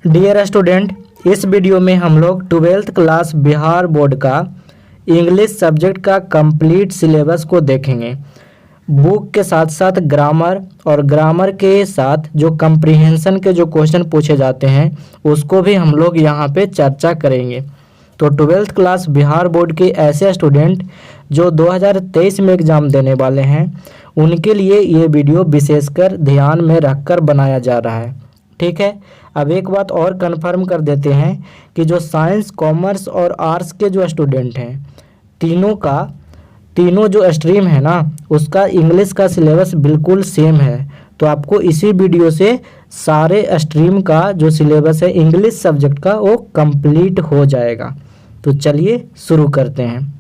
Dear student, इस video में हम लोग 12th क्लास बिहार बोर्ड का इंग्लिश सब्जेक्ट का कंप्लीट सिलेबस को देखेंगे। बुक के साथ साथ ग्रामर और ग्रामर के साथ जो कंप्रीहेंशन के जो क्वेश्चन पूछे जाते हैं उसको भी हम लोग यहाँ पे चर्चा करेंगे। तो 12th क्लास बिहार बोर्ड के ऐसे स्टूडेंट जो 2023 में एग्ज़ाम देने वाले हैं उनके लिए ये वीडियो विशेषकर ध्यान में रखकर बनाया जा रहा है। ठीक है, अब एक बात और कंफर्म कर देते हैं कि जो साइंस, कॉमर्स और आर्ट्स के जो स्टूडेंट हैं तीनों जो स्ट्रीम है ना उसका इंग्लिश का सिलेबस बिल्कुल सेम है। तो आपको इसी वीडियो से सारे स्ट्रीम का जो सिलेबस है इंग्लिश सब्जेक्ट का वो कंप्लीट हो जाएगा। तो चलिए शुरू करते हैं।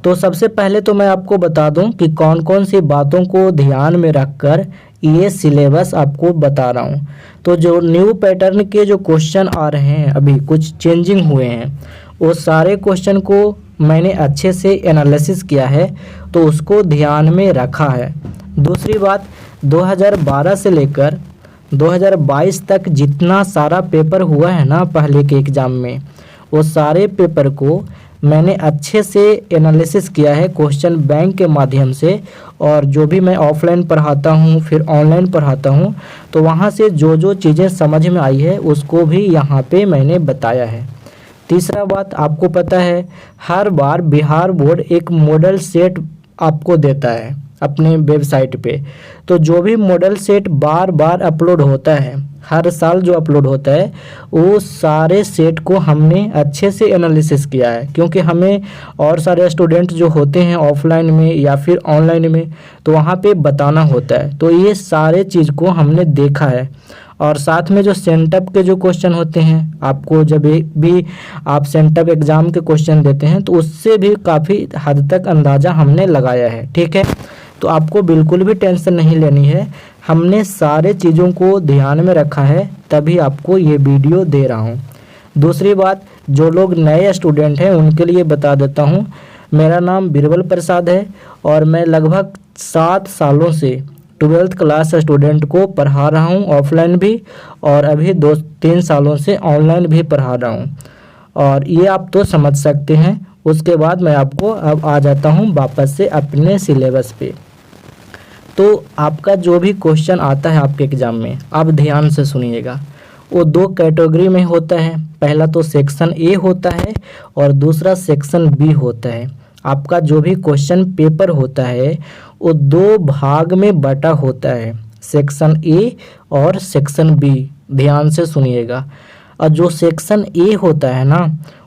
तो सबसे पहले तो मैं आपको बता दूं कि कौन कौन सी बातों को ध्यान में रखकर ये सिलेबस आपको बता रहा हूं। तो जो न्यू पैटर्न के जो क्वेश्चन आ रहे हैं, अभी कुछ चेंजिंग हुए हैं, वो सारे क्वेश्चन को मैंने अच्छे से एनालिसिस किया है तो उसको ध्यान में रखा है। दूसरी बात, 2012 से लेकर 2022 तक जितना सारा पेपर हुआ है ना पहले के एग्ज़ाम में, वो सारे पेपर को मैंने अच्छे से एनालिसिस किया है क्वेश्चन बैंक के माध्यम से। और जो भी मैं ऑफलाइन पढ़ाता हूँ फिर ऑनलाइन पढ़ाता हूँ तो वहाँ से जो जो चीज़ें समझ में आई है उसको भी यहाँ पे मैंने बताया है। तीसरा बात, आपको पता है हर बार बिहार बोर्ड एक मॉडल सेट आपको देता है अपने वेबसाइट पे। तो जो भी मॉडल सेट बार बार अपलोड होता है, हर साल जो अपलोड होता है, वो सारे सेट को हमने अच्छे से एनालिसिस किया है। क्योंकि हमें और सारे स्टूडेंट जो होते हैं ऑफलाइन में या फिर ऑनलाइन में तो वहाँ पे बताना होता है। तो ये सारे चीज़ को हमने देखा है। और साथ में जो सेंटअप के जो क्वेश्चन होते हैं, आपको जब भी आप सेंटअप एग्ज़ाम के क्वेश्चन देते हैं तो उससे भी काफ़ी हद तक अंदाज़ा हमने लगाया है। ठीक है, तो आपको बिल्कुल भी टेंशन नहीं लेनी है, हमने सारे चीज़ों को ध्यान में रखा है तभी आपको ये वीडियो दे रहा हूँ। दूसरी बात, जो लोग नए स्टूडेंट हैं उनके लिए बता देता हूँ, मेरा नाम बीरबल प्रसाद है और मैं लगभग 7 सालों से 12th क्लास स्टूडेंट को पढ़ा रहा हूँ, ऑफलाइन भी, और अभी 2-3 सालों से ऑनलाइन भी पढ़ा रहा हूँ। और ये आप तो समझ सकते हैं। उसके बाद मैं आपको अब आ जाता हूँ वापस से अपने सिलेबस पे। तो आपका जो भी क्वेश्चन आता है आपके एग्ज़ाम में, आप ध्यान से सुनिएगा। वो 2 कैटेगरी में होता है, पहला तो सेक्शन ए होता है और दूसरा सेक्शन बी होता है। आपका जो भी क्वेश्चन पेपर होता है वो 2 भाग में बटा होता है, सेक्शन ए और सेक्शन बी। ध्यान से सुनिएगा। और जो सेक्शन ए होता है ना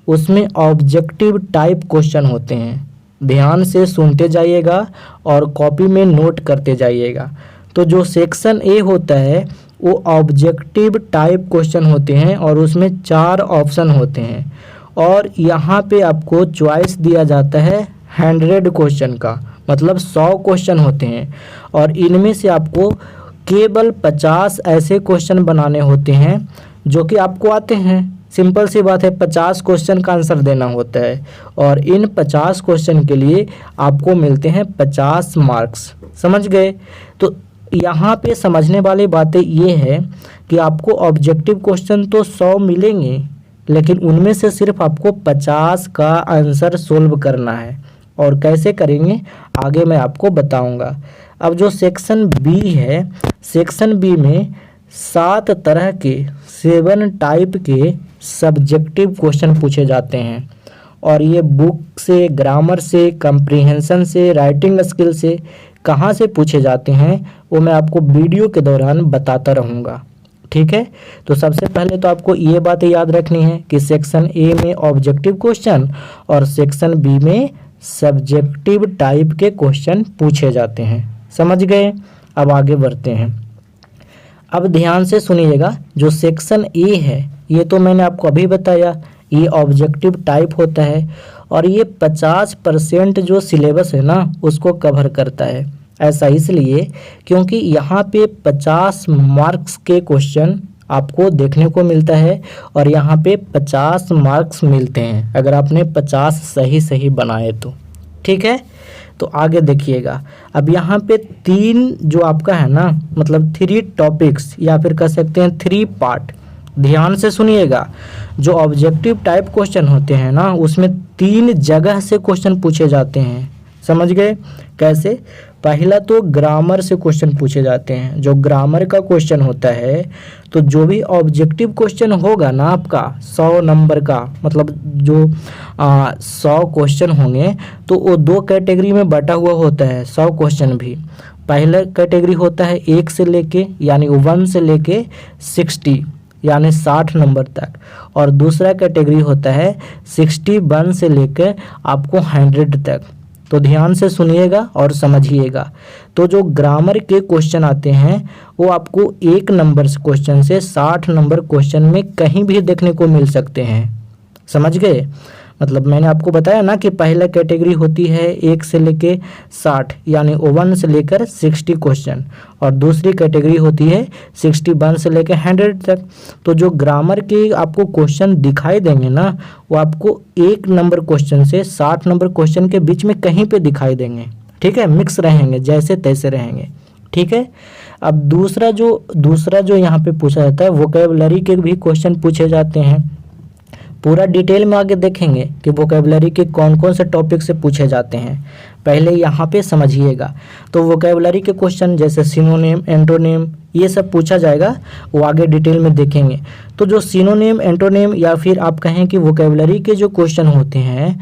उसमें ऑब्जेक्टिव टाइप क्वेश्चन होते हैं। ध्यान से सुनते जाइएगा और कॉपी में नोट करते जाइएगा। तो जो सेक्शन ए होता है वो ऑब्जेक्टिव टाइप क्वेश्चन होते हैं और उसमें 4 ऑप्शन होते हैं। और यहाँ पे आपको चॉइस दिया जाता है 100 क्वेश्चन का, मतलब 100 क्वेश्चन होते हैं। और इनमें से आपको केवल 50 ऐसे क्वेश्चन बनाने होते हैं जो कि आपको आते हैं। सिंपल सी बात है, 50 क्वेश्चन का आंसर देना होता है और इन 50 क्वेश्चन के लिए आपको मिलते हैं 50 मार्क्स। समझ गए? तो यहाँ पे समझने वाली बातें ये है कि आपको ऑब्जेक्टिव क्वेश्चन तो 100 मिलेंगे लेकिन उनमें से सिर्फ आपको 50 का आंसर सोल्व करना है। और कैसे करेंगे आगे मैं आपको बताऊंगा। अब जो सेक्शन बी है, सेक्शन बी में 7 तरह के 7 टाइप के सब्जेक्टिव क्वेश्चन पूछे जाते हैं। और ये बुक से, ग्रामर से, कंप्रीहेंशन से, राइटिंग स्किल से कहाँ से पूछे जाते हैं वो मैं आपको वीडियो के दौरान बताता रहूँगा। ठीक है, तो सबसे पहले तो आपको ये बातें याद रखनी है कि सेक्शन ए में ऑब्जेक्टिव क्वेश्चन और सेक्शन बी में सब्जेक्टिव टाइप के क्वेश्चन पूछे जाते हैं। समझ गए? अब आगे बढ़ते हैं। अब ध्यान से सुनिएगा। जो सेक्शन ए है ये तो मैंने आपको अभी बताया, ये ऑब्जेक्टिव टाइप होता है और ये 50% जो सिलेबस है ना उसको कवर करता है। ऐसा इसलिए क्योंकि यहाँ पे 50 मार्क्स के क्वेश्चन आपको देखने को मिलता है और यहाँ पे 50 मार्क्स मिलते हैं अगर आपने 50 सही बनाए तो। ठीक है, तो आगे देखिएगा। अब यहाँ पे 3 जो आपका है ना, मतलब 3 टॉपिक्स या फिर कह सकते हैं 3 पार्ट, ध्यान से सुनिएगा। जो ऑब्जेक्टिव टाइप क्वेश्चन होते हैं ना, उसमें 3 जगह से क्वेश्चन पूछे जाते हैं। समझ गए कैसे? पहला तो ग्रामर से क्वेश्चन पूछे जाते हैं। जो ग्रामर का क्वेश्चन होता है, तो जो भी ऑब्जेक्टिव क्वेश्चन होगा ना आपका 100 नंबर का, मतलब जो 100 क्वेश्चन होंगे तो वो 2 कैटेगरी में बटा हुआ होता है 100 क्वेश्चन भी। पहला कैटेगरी होता है 1 से लेके यानी 1 से लेके 60 यानी 60 नंबर तक, और दूसरा कैटेगरी होता है 61 से लेकर आपको 100 तक। तो ध्यान से सुनिएगा और समझिएगा। तो जो ग्रामर के क्वेश्चन आते हैं वो आपको 1 नंबर क्वेश्चन से 60 नंबर क्वेश्चन में कहीं भी देखने को मिल सकते हैं। समझ गए? मतलब मैंने आपको बताया ना कि पहला कैटेगरी होती है 1 से लेके 60 यानी 1 से लेकर 60 क्वेश्चन, और दूसरी कैटेगरी होती है 61 से लेकर 100 तक। तो जो ग्रामर के आपको क्वेश्चन दिखाई देंगे ना, वो आपको 1 नंबर क्वेश्चन से 60 नंबर क्वेश्चन के बीच में कहीं पे दिखाई देंगे। ठीक है, मिक्स रहेंगे, जैसे तैसे रहेंगे। ठीक है। अब दूसरा जो यहाँ पे पूछा जाता है, वोकैबुलरी के भी क्वेश्चन पूछे जाते हैं। पूरा डिटेल में आगे देखेंगे कि वोकैबुलरी के कौन कौन से टॉपिक से पूछे जाते हैं। पहले यहाँ पे समझिएगा। तो वोकैबुलरी के क्वेश्चन जैसे सिनोनिम, एंटोनिम, ये सब पूछा जाएगा, वो आगे डिटेल में देखेंगे। तो जो सिनोनिम, एंटोनिम या फिर आप कहें कि वोकैबुलरी के जो क्वेश्चन होते हैं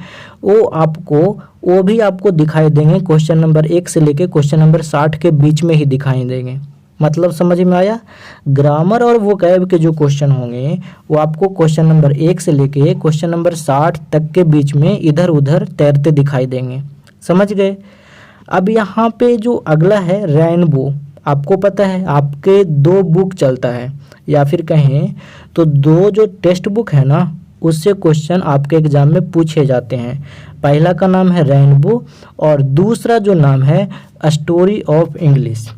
वो भी आपको दिखाई देंगे क्वेश्चन नंबर 1 से लेके क्वेश्चन नंबर 60 के बीच में ही दिखाई देंगे। मतलब समझ में आया? ग्रामर और वोकैब के जो क्वेश्चन होंगे वो आपको क्वेश्चन नंबर 1 से लेके क्वेश्चन नंबर 60 तक के बीच में इधर उधर तैरते दिखाई देंगे। समझ गए? अब यहाँ पे जो अगला है रेनबो, आपको पता है आपके 2 बुक चलता है, या फिर कहें तो 2 जो टेक्स्ट बुक है ना, उससे क्वेश्चन आपके एग्जाम में पूछे जाते हैं। पहला का नाम है रेनबो और दूसरा जो नाम है स्टोरी ऑफ इंग्लिश।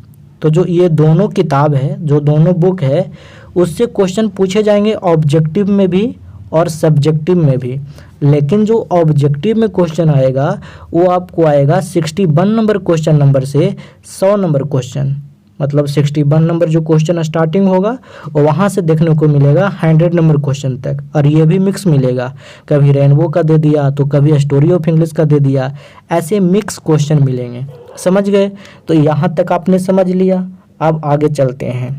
तो जो ये दोनों किताब है, जो दोनों बुक है, उससे क्वेश्चन पूछे जाएंगे ऑब्जेक्टिव में भी और सब्जेक्टिव में भी। लेकिन जो ऑब्जेक्टिव में क्वेश्चन आएगा वो आपको आएगा 61 नंबर क्वेश्चन नंबर से 100 नंबर क्वेश्चन। मतलब 61 नंबर जो क्वेश्चन स्टार्टिंग होगा और वहाँ से देखने को मिलेगा 100 नंबर क्वेश्चन तक। और ये भी मिक्स मिलेगा, कभी रेनबो का दे दिया तो कभी स्टोरी ऑफ इंग्लिश का दे दिया, ऐसे मिक्स क्वेश्चन मिलेंगे। समझ गए? तो यहाँ तक आपने समझ लिया। अब आगे चलते हैं।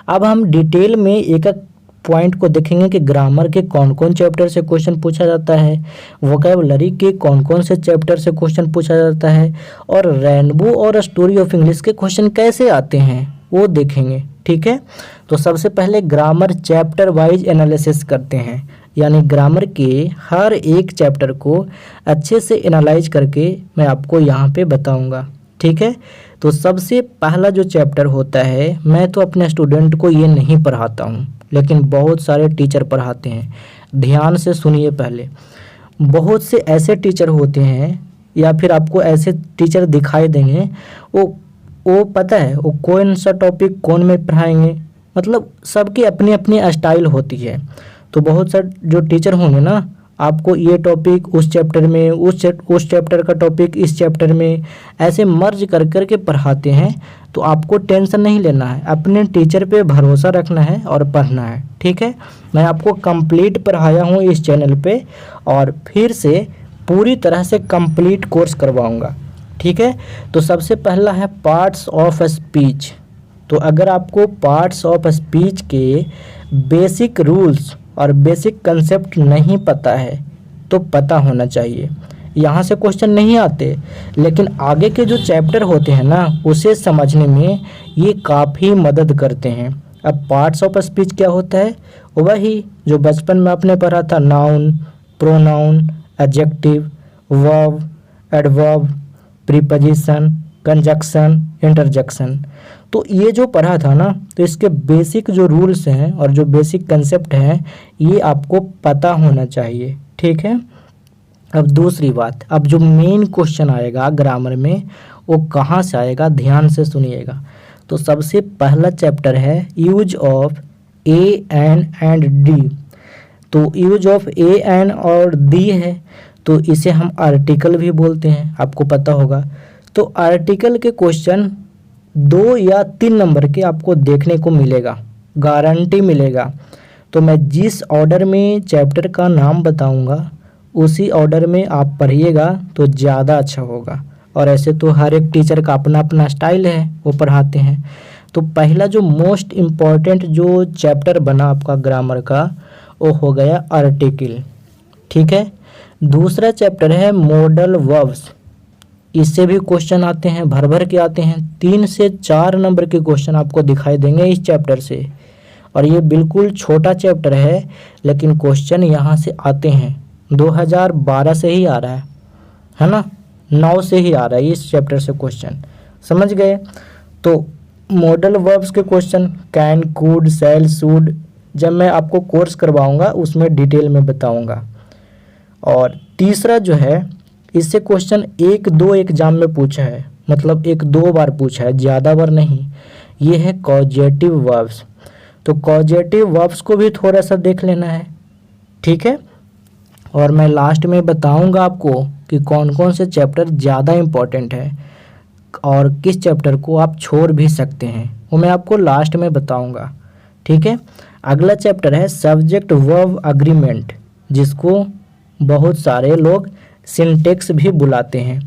अब हम डिटेल में एक एक पॉइंट को देखेंगे कि ग्रामर के कौन कौन चैप्टर से क्वेश्चन पूछा जाता है, वोकैबुलरी के कौन कौन से चैप्टर से क्वेश्चन पूछा जाता है, और रेनबो और स्टोरी ऑफ इंग्लिश के क्वेश्चन कैसे आते हैं वो देखेंगे। ठीक है। तो सबसे पहले ग्रामर चैप्टर वाइज एनालिसिस करते हैं, यानी ग्रामर के हर एक चैप्टर को अच्छे से एनालाइज करके मैं आपको यहाँ पे बताऊँगा। ठीक है। तो सबसे पहला जो चैप्टर होता है, मैं तो अपने स्टूडेंट को ये नहीं पढ़ाता हूँ, लेकिन बहुत सारे टीचर पढ़ाते हैं। ध्यान से सुनिए। पहले बहुत से ऐसे टीचर होते हैं या फिर आपको ऐसे टीचर दिखाई देंगे, वो पता है वो कौन सा टॉपिक कौन में पढ़ाएंगे, मतलब सबकी अपनी अपनी स्टाइल होती है। तो बहुत सारे जो टीचर होंगे ना, आपको ये टॉपिक उस चैप्टर में, उस चैप्टर का टॉपिक इस चैप्टर में, ऐसे मर्ज कर कर के पढ़ाते हैं। तो आपको टेंशन नहीं लेना है, अपने टीचर पे भरोसा रखना है और पढ़ना है। ठीक है। मैं आपको कंप्लीट पढ़ाया हूँ इस चैनल पे, और फिर से पूरी तरह से कंप्लीट कोर्स करवाऊँगा। ठीक है। तो सबसे पहला है पार्ट्स ऑफ स्पीच। तो अगर आपको पार्ट्स ऑफ स्पीच के बेसिक रूल्स और बेसिक कंसेप्ट नहीं पता है तो पता होना चाहिए। यहाँ से क्वेश्चन नहीं आते, लेकिन आगे के जो चैप्टर होते हैं ना, उसे समझने में ये काफ़ी मदद करते हैं। अब पार्ट्स ऑफ स्पीच क्या होता है? वही जो बचपन में आपने पढ़ा था, noun, pronoun, adjective, verb, adverb, preposition, conjunction, interjection. तो ये जो पढ़ा था ना, तो इसके बेसिक जो रूल्स हैं और जो बेसिक कंसेप्ट हैं, ये आपको पता होना चाहिए। ठीक है। अब दूसरी बात, अब जो मेन क्वेश्चन आएगा ग्रामर में, वो कहाँ से आएगा? ध्यान से सुनिएगा। तो सबसे पहला चैप्टर है use of a, an and the. तो यूज ऑफ ए, एन और दी है, तो इसे हम आर्टिकल भी बोलते हैं, आपको पता होगा। तो आर्टिकल के क्वेश्चन 2 या 3 नंबर के आपको देखने को मिलेगा। गारंटी मिलेगा। तो मैं जिस ऑर्डर में चैप्टर का नाम बताऊंगा उसी ऑर्डर में आप पढ़िएगा तो ज़्यादा अच्छा होगा। और ऐसे तो हर एक टीचर का अपना अपना स्टाइल है, वो पढ़ाते हैं। तो पहला जो मोस्ट इम्पॉर्टेंट जो चैप्टर बना आपका ग्रामर का वो हो गया आर्टिकल, ठीक है। दूसरा चैप्टर है मॉडल वर्ब्स। इससे भी क्वेश्चन आते हैं, भर भर के आते हैं। 3 से 4 नंबर के क्वेश्चन आपको दिखाई देंगे इस चैप्टर से। और ये बिल्कुल छोटा चैप्टर है लेकिन क्वेश्चन यहाँ से आते हैं। 2012 से ही आ रहा है ना, 9 से ही आ रहा है इस चैप्टर से क्वेश्चन, समझ गए। तो मॉडल वर्ब्स के question can, could, shall, should, जब मैं आपको कोर्स करवाऊंगा उसमें डिटेल में बताऊंगा। और तीसरा जो है, इससे क्वेश्चन 1-2 एग्जाम में पूछा है, मतलब 1-2 बार पूछा है, ज़्यादा बार नहीं। ये है कॉजेटिव वर्ब्स। तो कॉजेटिव वर्ब्स को भी थोड़ा सा देख लेना है, ठीक है। और मैं लास्ट में बताऊंगा आपको कि कौन कौन से चैप्टर ज़्यादा इम्पोर्टेंट है और किस चैप्टर को आप छोड़ भी सकते हैं, वो मैं आपको लास्ट में बताऊंगा, ठीक है। अगला चैप्टर है सब्जेक्ट वर्ब एग्रीमेंट, जिसको बहुत सारे लोग सिंटेक्स भी बुलाते हैं।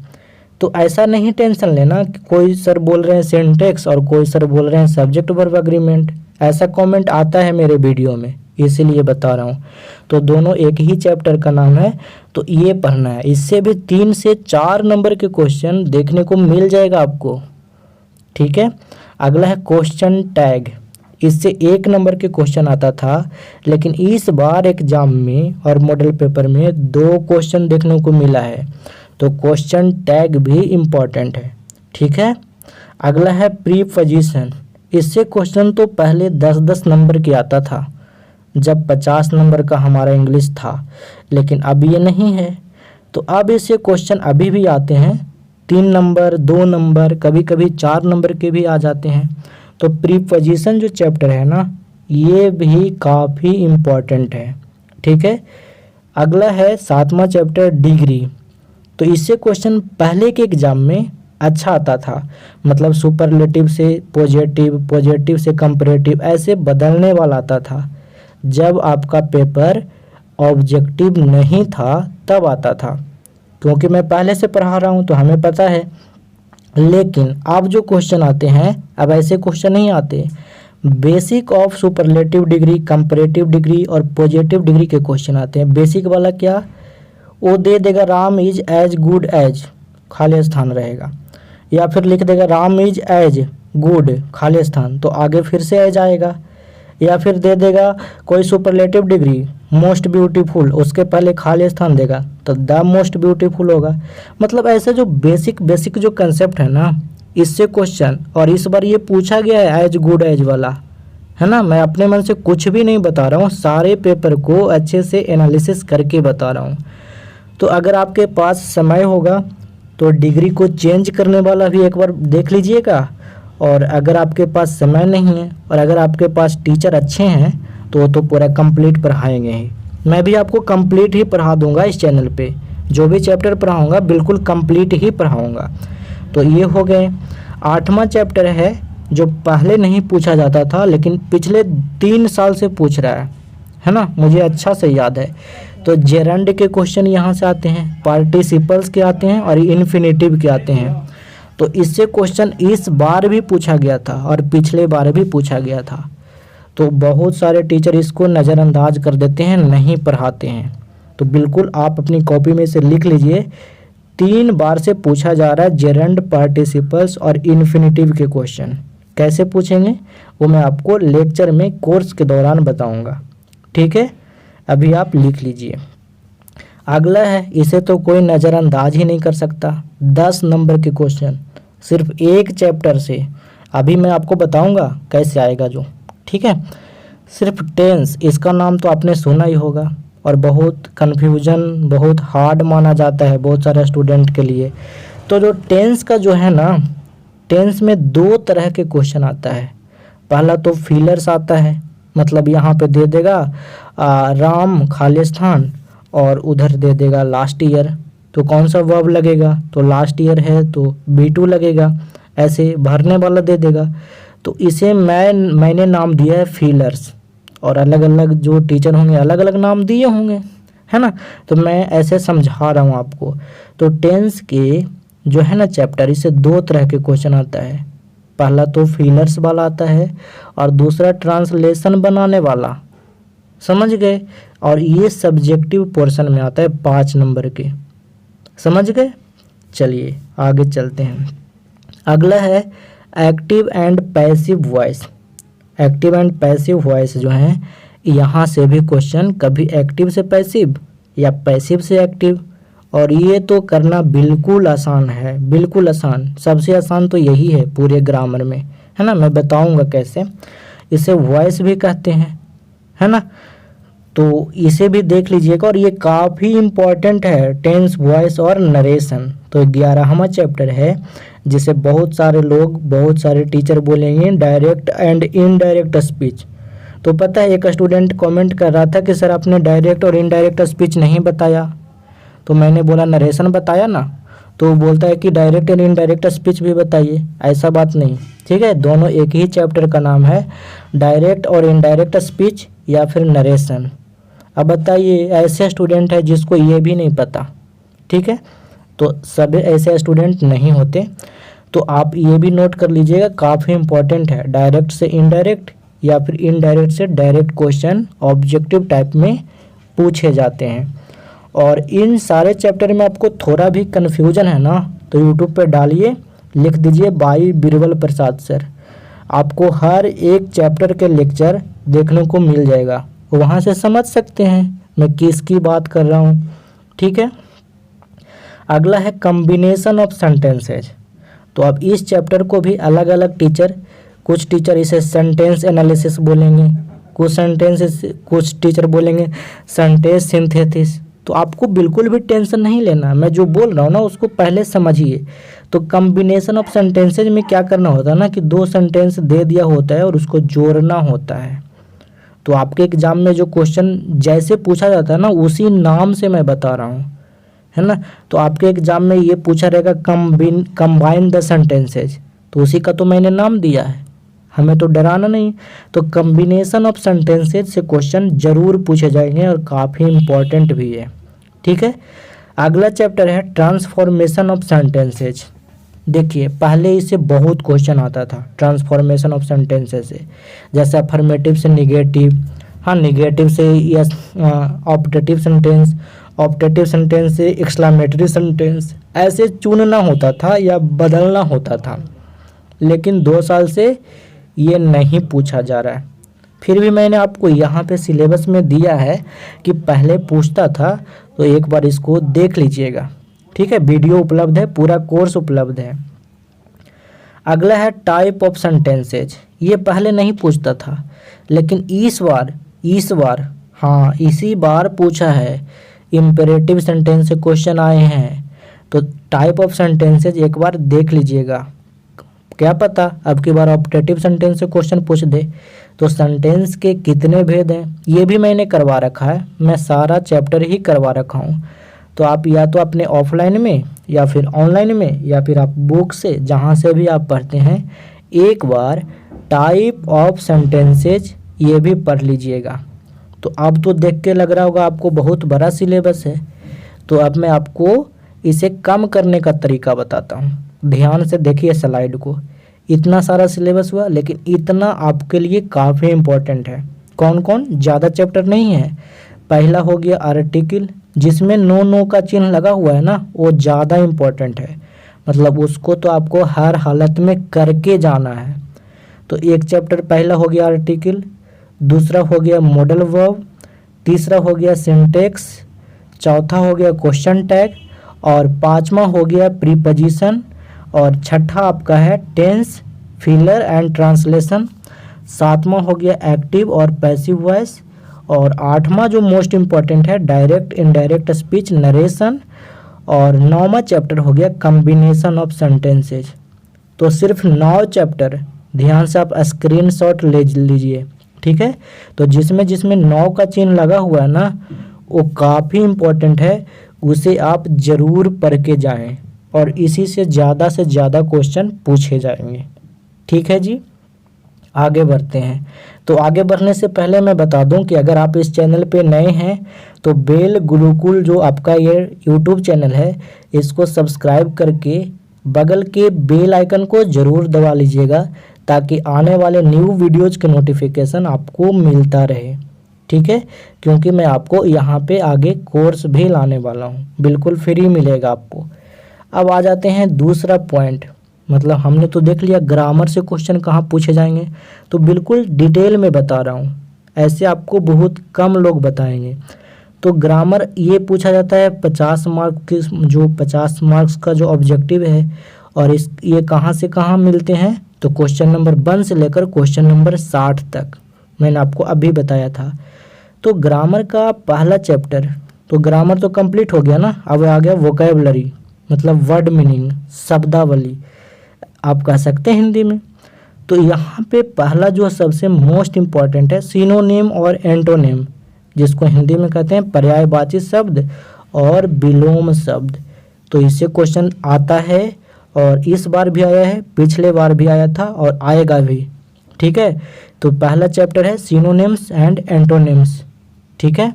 तो ऐसा नहीं टेंशन लेना कि कोई सर बोल रहे हैं सिंटेक्स और कोई सर बोल रहे हैं सब्जेक्ट वर्ब एग्रीमेंट, ऐसा कमेंट आता है मेरे वीडियो में, इसीलिए बता रहा हूँ। तो दोनों एक ही चैप्टर का नाम है, तो ये पढ़ना है। इससे भी 3 से 4 नंबर के क्वेश्चन देखने को मिल जाएगा आपको, ठीक है। अगला है क्वेश्चन टैग। इससे 1 नंबर के क्वेश्चन आता था, लेकिन इस बार एग्जाम में और मॉडल पेपर में 2 क्वेश्चन देखने को मिला है। तो क्वेश्चन टैग भी इम्पॉर्टेंट है, ठीक है। अगला है प्रीपोजिशन। इससे क्वेश्चन तो पहले 10-10 नंबर के आता था जब 50 नंबर का हमारा इंग्लिश था, लेकिन अब ये नहीं है। तो अब इससे क्वेश्चन अभी भी आते हैं, 3 नंबर, 2 नंबर, कभी कभी 4 नंबर के भी आ जाते हैं। तो प्रीपोजिशन जो चैप्टर है ना, ये भी काफ़ी इम्पॉर्टेंट है, ठीक है। अगला है 7वां चैप्टर डिग्री। तो इससे क्वेश्चन पहले के एग्जाम में अच्छा आता था, मतलब सुपरलेटिव से पॉजिटिव, पॉजिटिव से कंपैरेटिव, ऐसे बदलने वाला आता था। जब आपका पेपर ऑब्जेक्टिव नहीं था तब आता था, क्योंकि मैं पहले से पढ़ा रहा हूँ तो हमें पता है। लेकिन अब जो क्वेश्चन आते हैं, अब ऐसे क्वेश्चन नहीं आते। Basic of superlative degree, comparative degree और पॉजिटिव डिग्री के क्वेश्चन आते हैं। बेसिक वाला क्या, वो दे देगा Ram is as good as, खाली स्थान रहेगा, या फिर लिख देगा राम इज एज गुड, खाली स्थान, तो आगे फिर से एज आएगा। या फिर दे देगा कोई सुपरलेटिव डिग्री मोस्ट ब्यूटीफुल, उसके पहले खाली स्थान देगा तो द मोस्ट ब्यूटीफुल होगा। मतलब ऐसे जो बेसिक जो कंसेप्ट है ना, इससे क्वेश्चन, और इस बार ये पूछा गया है एज गुड एज वाला, है ना। मैं अपने मन से कुछ भी नहीं बता रहा हूँ, सारे पेपर को अच्छे से एनालिसिस करके बता रहा हूँ। तो अगर आपके पास समय होगा तो डिग्री को चेंज करने वाला भी एक बार देख लीजिएगा। और अगर आपके पास समय नहीं है और अगर आपके पास टीचर अच्छे हैं तो पूरा कंप्लीट पढ़ाएंगे ही। मैं भी आपको कंप्लीट ही पढ़ा दूंगा इस चैनल पे, जो भी चैप्टर पढ़ाऊंगा बिल्कुल कंप्लीट ही पढ़ाऊंगा। तो ये हो गए। 8वां चैप्टर है जो पहले नहीं पूछा जाता था लेकिन पिछले 3 साल से पूछ रहा है ना, मुझे अच्छा से याद है। तो जेरंड के क्वेश्चन यहाँ से आते हैं, पार्टिसिपल्स के आते हैं और इन्फिनेटिव के आते हैं। तो इससे क्वेश्चन इस बार भी पूछा गया था और पिछले बार भी पूछा गया था। तो बहुत सारे टीचर इसको नज़रअंदाज कर देते हैं, नहीं पढ़ाते हैं। तो बिल्कुल आप अपनी कॉपी में से लिख लीजिए, 3 बार से पूछा जा रहा है जेरंड, पार्टिसिपल्स और इन्फिनेटिव के क्वेश्चन। कैसे पूछेंगे वो मैं आपको लेक्चर में कोर्स के दौरान बताऊंगा, ठीक है। अभी आप लिख लीजिए। अगला है, इसे तो कोई नज़रअंदाज ही नहीं कर सकता, 10 नंबर के क्वेश्चन सिर्फ एक चैप्टर से। अभी मैं आपको बताऊंगा कैसे आएगा जो, ठीक है। सिर्फ टेंस, इसका नाम तो आपने सुना ही होगा और बहुत कन्फ्यूजन, बहुत हार्ड माना जाता है बहुत सारे स्टूडेंट के लिए। तो जो टेंस का जो है ना, टेंस में 2 तरह के क्वेश्चन आता है। पहला तो फीलर्स आता है, मतलब यहाँ पे दे देगा राम खाली स्थान और उधर दे देगा लास्ट ईयर, तो कौन सा वर्ब लगेगा, तो लास्ट ईयर है तो B2 लगेगा, ऐसे भरने वाला दे देगा। तो इसे मैंने नाम दिया है फीलर्स, और अलग अलग जो टीचर होंगे अलग अलग नाम दिए होंगे, है ना। तो मैं ऐसे समझा रहा हूँ आपको। तो टेंस के जो है ना चैप्टर, इससे दो तरह के क्वेश्चन आता है। पहला तो फीलर्स वाला आता है और दूसरा ट्रांसलेशन बनाने वाला, समझ गए। और ये सब्जेक्टिव पोर्शन में आता है 5 नंबर के, समझ गए। चलिए आगे चलते हैं। अगला है active and passive voice. Active and passive voice जो है, यहाँ से भी क्वेश्चन कभी एक्टिव से पैसिव या पैसिव से एक्टिव, और ये तो करना बिल्कुल आसान है, बिल्कुल आसान। सबसे आसान तो यही है पूरे ग्रामर में, है ना। मैं बताऊंगा कैसे। इसे वॉइस भी कहते हैं, है ना। तो इसे भी देख लीजिएगा, और ये काफ़ी इम्पॉर्टेंट है, टेंस, वॉइस और नरेशन। तो 11वां चैप्टर है, जिसे बहुत सारे लोग, बहुत सारे टीचर बोलेंगे डायरेक्ट एंड इनडायरेक्ट स्पीच। तो पता है एक स्टूडेंट कमेंट कर रहा था कि सर आपने डायरेक्ट और इनडायरेक्ट स्पीच नहीं बताया। तो मैंने बोला नरेशन बताया ना। तो वो बोलता है कि डायरेक्ट एंड इनडायरेक्ट स्पीच भी बताइए। ऐसा बात नहीं, ठीक है। दोनों एक ही चैप्टर का नाम है, डायरेक्ट और इनडायरेक्ट स्पीच या फिर नरेशन। अब बताइए, ऐसे स्टूडेंट है जिसको ये भी नहीं पता, ठीक है। तो सब ऐसे स्टूडेंट नहीं होते। तो आप ये भी नोट कर लीजिएगा, काफ़ी इंपॉर्टेंट है। डायरेक्ट से इनडायरेक्ट या फिर इनडायरेक्ट से डायरेक्ट क्वेश्चन ऑब्जेक्टिव टाइप में पूछे जाते हैं। और इन सारे चैप्टर में आपको थोड़ा भी कन्फ्यूजन है ना, तो यूट्यूब पे डालिए, लिख दीजिए बाई बीरबल प्रसाद सर। आपको हर एक चैप्टर के लेक्चर देखने को मिल जाएगा, वहाँ से समझ सकते हैं मैं किसकी बात कर रहा हूँ, ठीक है। अगला है कम्बिनेशन ऑफ सेंटेंसेज। तो अब इस चैप्टर को भी अलग अलग टीचर, कुछ टीचर इसे सेंटेंस एनालिसिस बोलेंगे, कुछ टीचर बोलेंगे सेंटेंस सिंथेसिस। तो आपको बिल्कुल भी टेंशन नहीं लेना, मैं जो बोल रहा हूँ ना उसको पहले समझिए। तो कम्बिनेशन ऑफ सेंटेंसेज में क्या करना होता है ना, कि 2 सेंटेंस दे दिया होता है और उसको जोड़ना होता है। तो आपके एग्जाम में जो क्वेश्चन जैसे पूछा जाता है ना, उसी नाम से मैं बता रहा हूँ, है ना। तो आपके एग्जाम में ये पूछा रहेगा कंबाइन द सेंटेंसेज, तो उसी का तो मैंने नाम दिया है, हमें तो डराना नहीं। तो कम्बिनेशन ऑफ सेंटेंसेज से क्वेश्चन जरूर पूछे जाएंगे और काफ़ी इम्पॉर्टेंट भी है, ठीक है। अगला चैप्टर है ट्रांसफॉर्मेशन ऑफ सेंटेंसेज। देखिए पहले इससे बहुत क्वेश्चन आता था ट्रांसफॉर्मेशन ऑफ सेंटेंसेज से, जैसे अफर्मेटिव से निगेटिव, हाँ निगेटिव से yes, optative sentence, optative sentence से एक्सक्लेमेटरी सेंटेंस, ऐसे चुनना होता था या बदलना होता था। लेकिन 2 साल से ये नहीं पूछा जा रहा है। फिर भी मैंने आपको यहाँ पे सिलेबस में दिया है कि पहले पूछता था, तो एक बार इसको देख लीजिएगा, ठीक है। वीडियो उपलब्ध है, पूरा कोर्स उपलब्ध है। अगला है टाइप ऑफ सेंटेंसेज। ये पहले नहीं पूछता था, लेकिन इस बार हाँ इसी बार पूछा है। इम्पेरेटिव सेंटेंस से क्वेश्चन आए हैं, तो टाइप ऑफ सेंटेंसेज एक बार देख लीजिएगा, क्या पता अब की बार ऑप्टेटिव सेंटेंस से क्वेश्चन पूछ दे। तो सेंटेंस के कितने भेद हैं ये भी मैंने करवा रखा है, मैं सारा चैप्टर ही करवा रखा हूँ। तो आप या तो अपने ऑफलाइन में या फिर ऑनलाइन में या फिर आप बुक से, जहाँ से भी आप पढ़ते हैं, एक बार टाइप ऑफ सेंटेंसेज ये भी पढ़ लीजिएगा। तो अब तो देख के लग रहा होगा आपको बहुत बड़ा सिलेबस है। तो अब मैं आपको इसे कम करने का तरीका बताता हूँ। ध्यान से देखिए स्लाइड को, इतना सारा सिलेबस हुआ, लेकिन इतना आपके लिए काफ़ी इम्पोर्टेंट है। कौन कौन, ज़्यादा चैप्टर नहीं है। पहला हो गया आर्टिकल, जिसमें नो का चिन्ह लगा हुआ है ना, वो ज़्यादा इम्पोर्टेंट है, मतलब उसको तो आपको हर हालत में करके जाना है। तो एक चैप्टर पहला हो गया आर्टिकल, दूसरा हो गया मॉडल वर्ब, तीसरा हो गया सिंटेक्स, चौथा हो गया क्वेश्चन टैग, और 5वां हो गया प्रीपोजिशन, और छठा आपका है टेंस, फिलर एंड ट्रांसलेशन, 7वां हो गया एक्टिव और पैसिव वॉइस, और 8वां जो मोस्ट इम्पॉर्टेंट है डायरेक्ट इनडायरेक्ट स्पीच नरेशन, और 9वां चैप्टर हो गया कम्बिनेशन ऑफ सेंटेंसेज। तो सिर्फ 9 चैप्टर, ध्यान से आप स्क्रीनशॉट ले लीजिए, ठीक है। तो जिसमें 9 का चिन्ह लगा हुआ है ना, वो काफ़ी इम्पोर्टेंट है, उसे आप ज़रूर पढ़ के जाएं, और इसी से ज़्यादा क्वेश्चन पूछे जाएंगे, ठीक है जी। आगे बढ़ते हैं। तो आगे बढ़ने से पहले मैं बता दूं कि अगर आप इस चैनल पे नए हैं तो बेल गुरुकुल जो आपका ये यूट्यूब चैनल है इसको सब्सक्राइब करके बगल के बेल आइकन को ज़रूर दबा लीजिएगा, ताकि आने वाले न्यू वीडियोज़ के नोटिफिकेशन आपको मिलता रहे। ठीक है, क्योंकि मैं आपको यहाँ पे आगे कोर्स भी लाने वाला हूँ, बिल्कुल फ्री मिलेगा आपको। अब आ जाते हैं दूसरा पॉइंट। मतलब हमने तो देख लिया ग्रामर से क्वेश्चन कहाँ पूछे जाएंगे, तो बिल्कुल डिटेल में बता रहा हूँ, ऐसे आपको बहुत कम लोग बताएंगे। तो ग्रामर ये पूछा जाता है 50 मार्क के, जो 50 मार्क्स का जो ऑब्जेक्टिव है, और ये कहाँ से कहाँ मिलते हैं, तो क्वेश्चन नंबर 1 से लेकर क्वेश्चन नंबर 60 तक मैंने आपको अभी बताया था। तो ग्रामर का पहला चैप्टर, तो ग्रामर तो कंप्लीट हो गया ना, अब आ गया वोकैबुलरी, मतलब वर्ड मीनिंग, शब्दावली आप कह सकते हैं हिंदी में। तो यहाँ पे पहला जो सबसे मोस्ट इम्पॉर्टेंट है सिनोनिम और एंटोनिम, जिसको हिंदी में कहते हैं पर्यायवाची शब्द और विलोम शब्द। तो इससे क्वेश्चन आता है, और इस बार भी आया है, पिछले बार भी आया था और आएगा भी। ठीक है, तो पहला चैप्टर है सिनोनिम्स एंड एंटोनिम्स। ठीक है,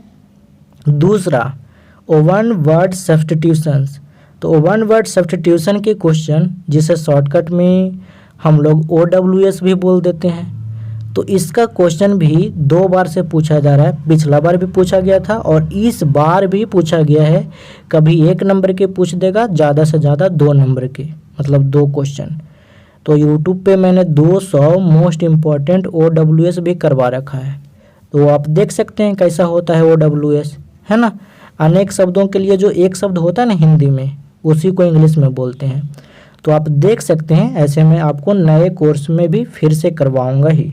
दूसरा वन वर्ड सब्स्टिट्यूशंस। तो वन वर्ड सब्स्टिट्यूशन के क्वेश्चन, जिसे शॉर्टकट में हम लोग OWS भी बोल देते हैं, तो इसका क्वेश्चन भी 2 बार से पूछा जा रहा है। पिछला बार भी पूछा गया था और इस बार भी पूछा गया है। कभी 1 नंबर के पूछ देगा, ज़्यादा से ज़्यादा 2 नंबर के, मतलब 2 क्वेश्चन। तो यूट्यूब पे मैंने 200 मोस्ट इम्पॉर्टेंट OWS भी करवा रखा है, तो आप देख सकते हैं कैसा होता है OWS, है ना। अनेक शब्दों के लिए जो एक शब्द होता है ना हिंदी में, उसी को इंग्लिश में बोलते हैं। तो आप देख सकते हैं, ऐसे में आपको नए कोर्स में भी फिर से करवाऊंगा ही।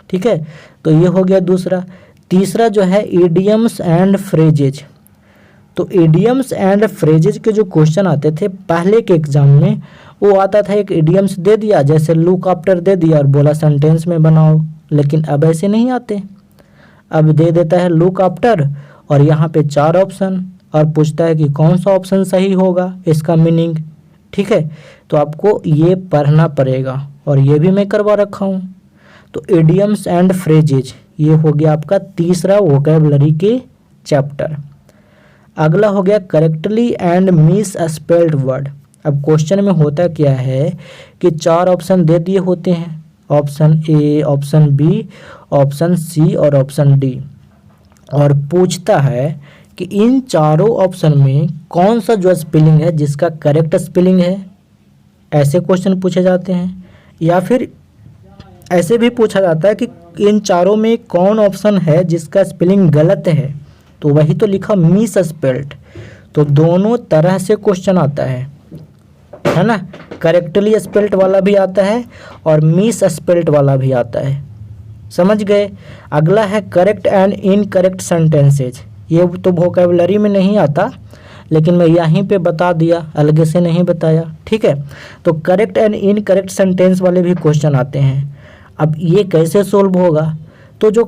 ठीक है, तो ये हो गया दूसरा। तीसरा जो है इडियम्स एंड फ्रेजेज। तो इडियम्स एंड फ्रेजेज के जो क्वेश्चन आते थे पहले के एग्जाम में, वो आता था एक इडियम्स दे दिया, जैसे लुक आफ्टर दे दिया और बोला सेंटेंस में बनाओ। लेकिन अब ऐसे नहीं आते, अब दे देता है लुक आफ्टर और यहाँ पे 4 ऑप्शन, और पूछता है कि कौन सा ऑप्शन सही होगा इसका मीनिंग। ठीक है, तो आपको ये पढ़ना पड़ेगा, और ये भी मैं करवा रखा हूँ। तो इडियम्स एंड फ्रेजेज ये हो गया आपका तीसरा वोकैबुलरी के चैप्टर। अगला हो गया correctly and miss spelled word. अब क्वेश्चन में होता क्या है कि 4 ऑप्शन दे दिए होते हैं, option A, option B, option C और ऑप्शन डी, और पूछता है कि इन चारों ऑप्शन में कौन सा जो स्पेलिंग है जिसका करेक्ट स्पेलिंग है। ऐसे क्वेश्चन पूछे जाते हैं, या फिर ऐसे भी पूछा जाता है कि इन चारों में कौन ऑप्शन है जिसका स्पेलिंग गलत है, तो वही तो लिखा मिस स्पेल्ड। तो दोनों तरह से क्वेश्चन आता है ना, करेक्टली स्पेल्ड वाला भी आता है और मिस स्पेल्ड वाला भी आता है, समझ गए। अगला है करेक्ट एंड इनकरेक्ट सेंटेंसेज। ये तो वोकैबुलरी में नहीं आता, लेकिन मैं यहीं पे बता दिया, अलग से नहीं बताया। ठीक है, तो करेक्ट एंड इनकरेक्ट सेंटेंस वाले भी क्वेश्चन आते हैं। अब ये कैसे सोल्व होगा, तो जो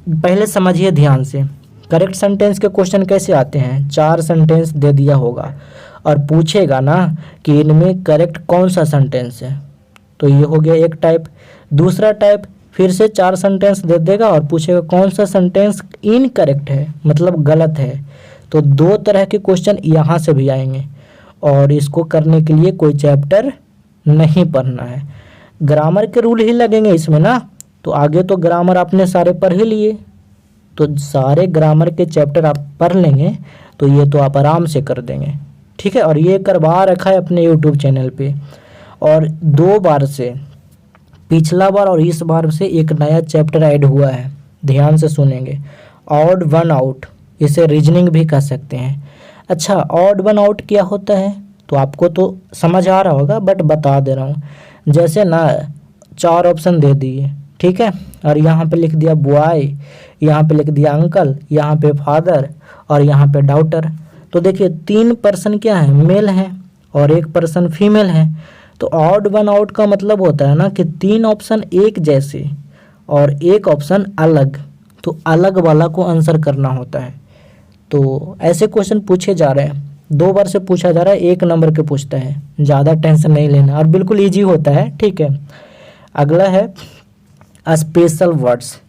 पहले समझिए ध्यान से, करेक्ट सेंटेंस के क्वेश्चन कैसे आते हैं। 4 सेंटेंस दे दिया होगा और पूछेगा ना कि इनमें करेक्ट कौन सा सेंटेंस है, तो ये हो गया एक टाइप। दूसरा टाइप, फिर से 4 सेंटेंस दे देगा और पूछेगा कौन सा सेंटेंस इनकरेक्ट है, मतलब गलत है। तो 2 तरह के क्वेश्चन यहाँ से भी आएंगे, और इसको करने के लिए कोई चैप्टर नहीं पढ़ना है, ग्रामर के रूल ही लगेंगे इसमें ना। तो आगे तो ग्रामर आपने सारे पढ़ ही लिए, तो सारे ग्रामर के चैप्टर आप पढ़ लेंगे, तो ये तो आप आराम से कर देंगे। ठीक है, और ये करवा रखा है अपने यूट्यूब चैनल पे, और 2 बार से, पिछला बार और इस बार से एक नया चैप्टर ऐड हुआ है, ध्यान से सुनेंगे। ऑड वन आउट, इसे रीजनिंग भी कह सकते हैं। अच्छा, ऑड वन आउट क्या होता है, तो आपको तो समझ आ रहा होगा, बट बता दे रहा हूँ। जैसे ना 4 ऑप्शन दे दिए, ठीक है, और यहाँ पे लिख दिया बॉय, यहाँ पे लिख दिया अंकल, यहाँ पे फादर और यहाँ पे डॉटर। तो देखिए 3 पर्सन क्या है, मेल हैं, और 1 पर्सन फीमेल है। तो ऑड वन आउट का मतलब होता है ना कि 3 ऑप्शन एक जैसे और 1 ऑप्शन अलग, तो अलग वाला को आंसर करना होता है। तो ऐसे क्वेश्चन पूछे जा रहे हैं, 2 बार से पूछा जा रहा है, 1 नंबर के पूछता है, ज़्यादा टेंशन नहीं लेना, और बिल्कुल ईजी होता है। ठीक है, अगला है स्पेशल वर्ड्स।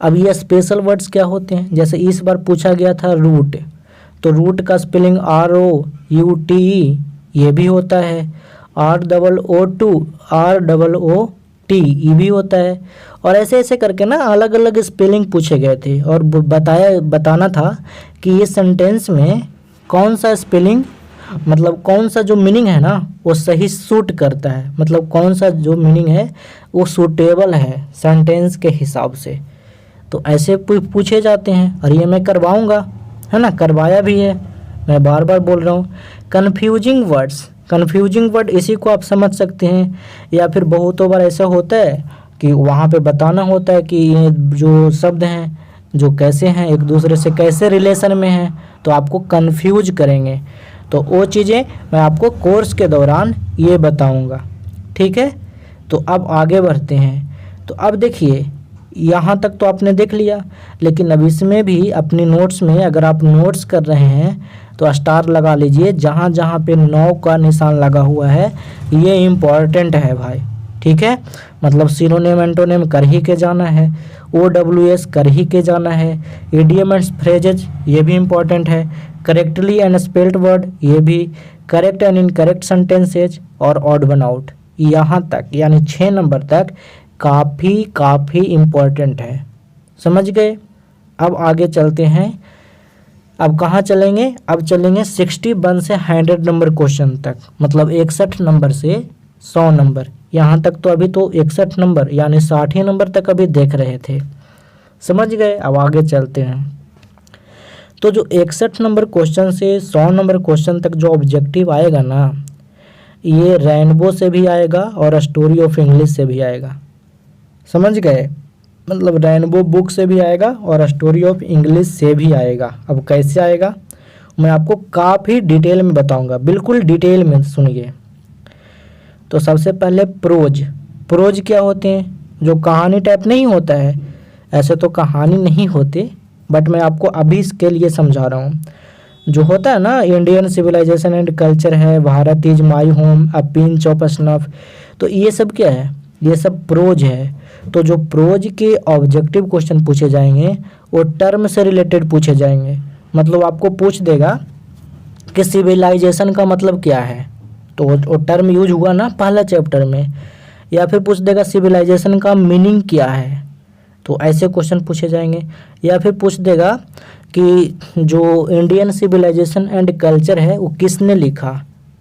अब ये स्पेशल वर्ड्स क्या होते हैं, जैसे इस बार पूछा गया था रूट, तो रूट का स्पेलिंग ROUTE ये भी होता है, ROOTE भी होता है। और ऐसे ऐसे करके ना अलग अलग स्पेलिंग पूछे गए थे और बताना था कि ये सेंटेंस में कौन सा स्पेलिंग, मतलब कौन सा जो मीनिंग है ना वो सही सूट करता है, मतलब कौन सा जो मीनिंग है वो सूटेबल है सेंटेंस के हिसाब से। तो ऐसे पूछे जाते हैं और ये मैं करवाऊंगा, है ना, करवाया भी है, मैं बार बार बोल रहा हूँ। कन्फ्यूजिंग वर्ड्स, कन्फ्यूजिंग वर्ड इसी को आप समझ सकते हैं, या फिर बहुतों बार ऐसा होता है कि वहाँ पे बताना होता है कि ये जो शब्द हैं जो कैसे हैं एक दूसरे से कैसे रिलेशन में हैं, तो आपको कन्फ्यूज करेंगे। तो वो चीज़ें मैं आपको कोर्स के दौरान ये बताऊंगा, ठीक है। तो अब आगे बढ़ते हैं। तो अब देखिए यहाँ तक तो आपने देख लिया, लेकिन अब इसमें भी अपनी नोट्स में अगर आप नोट्स कर रहे हैं तो स्टार लगा लीजिए, जहाँ जहाँ पे 9 का निशान लगा हुआ है ये इम्पॉर्टेंट है भाई, ठीक है। मतलब सिनोनिम एंटोनिम कर ही के जाना है, OWS कर ही के जाना है, इडियम एंड फ्रेजेज ये भी इम्पॉर्टेंट है, करेक्टली एंड स्पेल्ड वर्ड ये भी, करेक्ट एंड इनकरेक्ट सेंटेंसेज और ऑड वन आउट, यहाँ तक यानी 6 नंबर तक काफ़ी इम्पॉर्टेंट है, समझ गए। अब आगे चलते हैं। अब कहाँ चलेंगे, अब चलेंगे 61 से 100 नंबर क्वेश्चन तक, मतलब 61 नंबर से 100 नंबर। यहाँ तक तो अभी तो 61 नंबर यानी 60 नंबर तक अभी देख रहे थे, समझ गए। अब आगे चलते हैं। तो जो 61 नंबर क्वेश्चन से 100 नंबर क्वेश्चन तक जो ऑब्जेक्टिव आएगा ना, ये रेनबो से भी आएगा और स्टोरी ऑफ इंग्लिश से भी आएगा, समझ गए। मतलब रेनबो बुक से भी आएगा और स्टोरी ऑफ इंग्लिश से भी आएगा। अब कैसे आएगा मैं आपको काफ़ी डिटेल में बताऊंगा, बिल्कुल डिटेल में सुनिए। तो सबसे पहले प्रोज क्या होते हैं, जो कहानी टाइप नहीं होता है, ऐसे तो कहानी नहीं होते, बट मैं आपको अभी इसके लिए समझा रहा हूँ। जो होता है ना इंडियन सिविलाइजेशन एंड कल्चर है, Bharat is my home, a pinch of snuff, तो ये सब क्या है, ये सब प्रोज है। तो जो प्रोज के ऑब्जेक्टिव क्वेश्चन पूछे जाएंगे वो टर्म से रिलेटेड पूछे जाएंगे। मतलब आपको पूछ देगा कि सिविलाइजेशन का मतलब क्या है, तो वो टर्म यूज हुआ ना पहला चैप्टर में, या फिर पूछ देगा सिविलाइजेशन का मीनिंग क्या है, तो ऐसे क्वेश्चन पूछे जाएंगे। या फिर पूछ देगा कि जो इंडियन सिविलाइजेशन एंड कल्चर है वो किसने लिखा,